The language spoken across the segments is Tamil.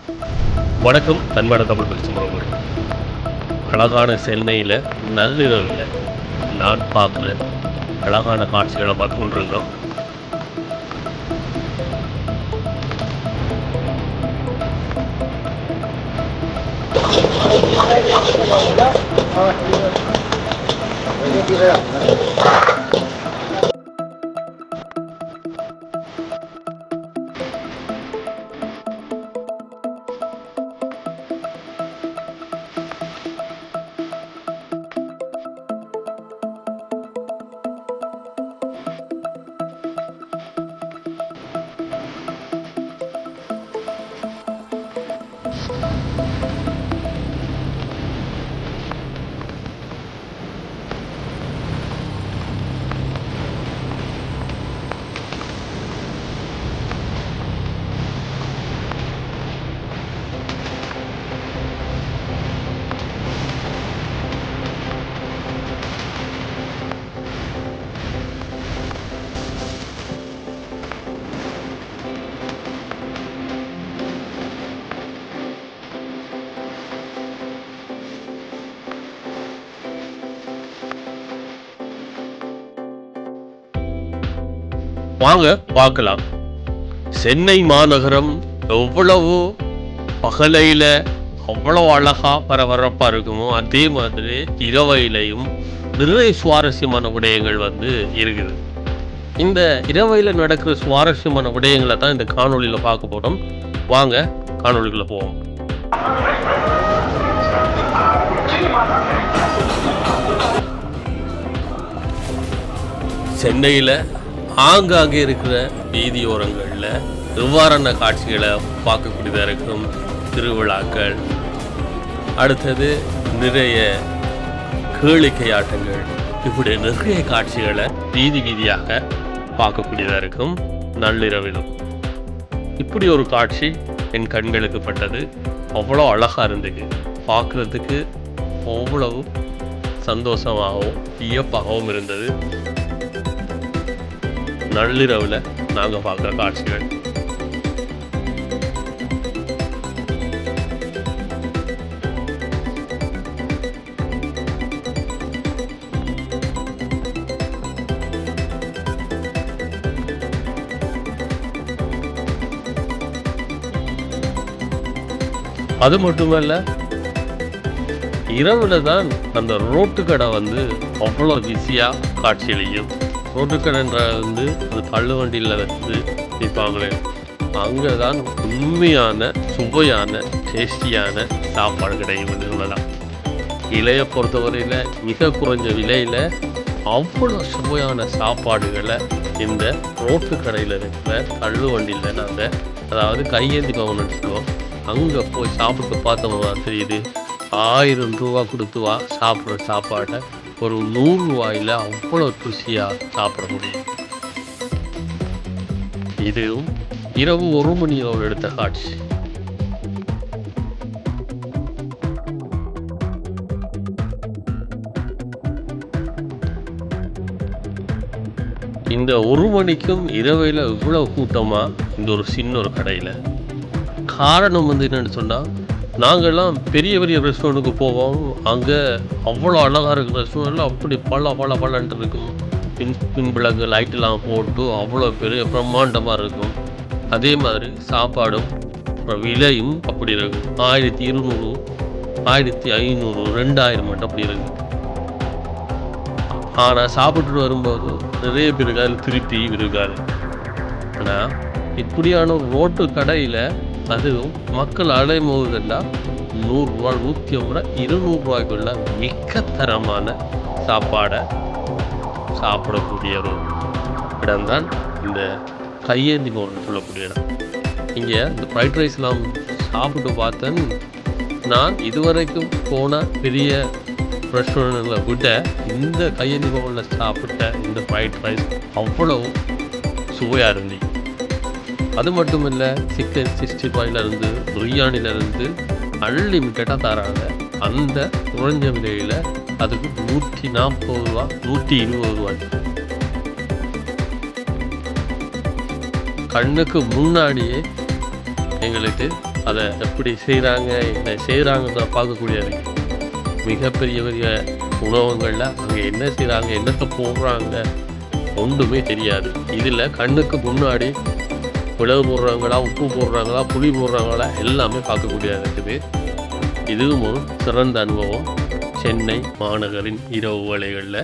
வணக்கம் தன்மான தமிழ் பேசுகிறவங்க. அழகான சென்னையில் நள்ளிரவில் நான் பார்க்குற அழகான காட்சிகளை பார்த்து கொண்டிருந்தோம். வாங்க பார்க்கலாம். சென்னை மாநகரம் எவ்வளவு பகலையில அவ்வளவு அழகா பரபரப்பா இருக்குமோ அதே மாதிரி இரவையிலையும் நிறைய சுவாரஸ்யமான விடயங்கள் இருக்குது. இந்த இரவையில நடக்கிற சுவாரஸ்யமான விடயங்களை தான் இந்த காணொலியில பார்க்க போறோம். வாங்க காணொலிக்குள்ள போவோம். சென்னையில ஆங்காங்கே இருக்கிற வீதியோரங்களில் எவ்வாறான காட்சிகளை பார்க்கக்கூடியதாக இருக்கும். திருவிழாக்கள், அடுத்தது நிறைய கேளிக்கை ஆட்டங்கள், இப்படி நிறைய காட்சிகளை வீதியாக பார்க்கக்கூடியதாக இருக்கும். நள்ளிரவிலும் இப்படி ஒரு காட்சி என் கண்களுக்கு பட்டது. அவ்வளோ அழகாக இருந்தது. பார்க்குறதுக்கு அவ்வளவு சந்தோஷமாகவும் வியப்பாகவும் இருந்தது. நள்ளிரவில் நாங்கள் பார்க்குற காட்சிகள். அது மட்டுமல்ல, இரவுல தான் அந்த ரோட்டு கடை அவ்வளோ பிஸியாக காட்சியளிக்கும். ரோட்டுக்கடைன்ற அது தள்ளு வண்டியில் விற்பாங்களே, அங்கே தான் உண்மையான சுவையான டேஸ்டியான சாப்பாடு கிடைக்கும் சொல்லலாம். விலையை பொறுத்தவரையில் மிக குறைஞ்ச விலையில் அவ்வளோ சுவையான சாப்பாடுகளை இந்த ரோட்டு கடையில் இருக்கிற தள்ளு வண்டியில் நாங்கள், அதாவது கையேந்தி பவன் சொல்லுவோம், அங்கே போய் சாப்பிட்டு பார்த்தோம்னா தெரியுது. 1000 ரூபா கொடுத்து சாப்பிட்ற சாப்பாடை ஒரு 100 ரூபாயில் அவ்வளோ ருசியாக சாப்பிட முடியும். இதுவும் இரவு 1 மணியோடு எடுத்த காட்சி. இந்த 1 மணிக்கும் இரவையில் இவ்வளவு கூட்டமாக இந்த ஒரு சின்ன ஒரு கடையில். காரணம் என்னென்னு சொன்னால், நாங்கள்லாம் பெரிய பெரிய ரெஸ்டாரண்ட்டுக்கு போவோம். அங்கே அவ்வளோ அழகாக இருக்கிற ரெஸ்டாரண்ட்டில் அப்படி பலன்ட்டு இருக்கும். பின்புலகு லைட்டெல்லாம் போட்டு அவ்வளோ பெரிய பிரம்மாண்டமாக இருக்கும். அதே மாதிரி சாப்பாடும் விலையும் அப்படி இருக்கும். 1200, 1500, 2000 மட்டும் அப்படி இருக்கு. ஆனால் சாப்பிட்டுட்டு வரும்போது நிறைய பேருக்கு அதில் திருப்தி இருக்காது. ஆனால் இப்படியான ஒரு ரோட்டு கடையில் அதுவும் மக்கள் அலையும் போதெல்லாம் 100 ரூபா, 150 ரூபா, 200 ரூபாய்க்குள்ள மிக தரமான சாப்பாடை சாப்பிடக்கூடிய ஒரு இடம்தான் இந்த கையேந்தி பவன் சொல்லக்கூடிய இடம். இங்கே இந்த ஃப்ரைட் ரைஸ்லாம் சாப்பிட்டு பார்த்தேன். நான் இதுவரைக்கும் போன பெரிய ரெஸ்டாரண்ட்டில் விட இந்த கையேந்தி பவனில் சாப்பிட்ட இந்த ஃப்ரைட் ரைஸ் அவ்வளவு சுவையாக இருந்துச்சு. அது மட்டும் இல்லை, சிக்கன் 65 பிரியாணிலேருந்து அன்லிமிட்டடாக தராங்க. அந்த குறைஞ்ச விலையில் அதுக்கு 140 ரூபா, 120 ரூபாய். கண்ணுக்கு முன்னாடியே எங்களுக்கு அதை எப்படி செய்கிறாங்க என்ன செய்கிறாங்கன்னு பார்க்கக்கூடியது. மிகப்பெரிய பெரிய உணவகங்களில் அங்கே என்ன செய்கிறாங்க என்னத்தை போடுறாங்க ஒன்றுமே தெரியாது. இதில் கண்ணுக்கு முன்னாடி மிளகு போடுறாங்களா உப்பு போடுறாங்களா புளி போடுறாங்களா எல்லாமே பார்க்கக்கூடியதாக இருக்குது. இதுவும் ஒரு சிறந்த அனுபவம் சென்னை மாநகரின் இரவு வேளைகளில்.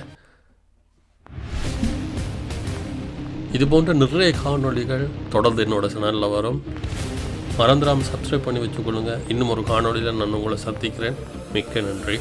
இது போன்ற நிறைய காணொளிகள் தொடர்ந்து என்னோட சேனலில் வரும். மறந்துடாமல் சப்ஸ்கிரைப் பண்ணி வச்சுக்கொள்ளுங்கள். இன்னும் ஒரு காணொளியில் நான் உங்களை சந்திக்கிறேன். மிக்க நன்றி.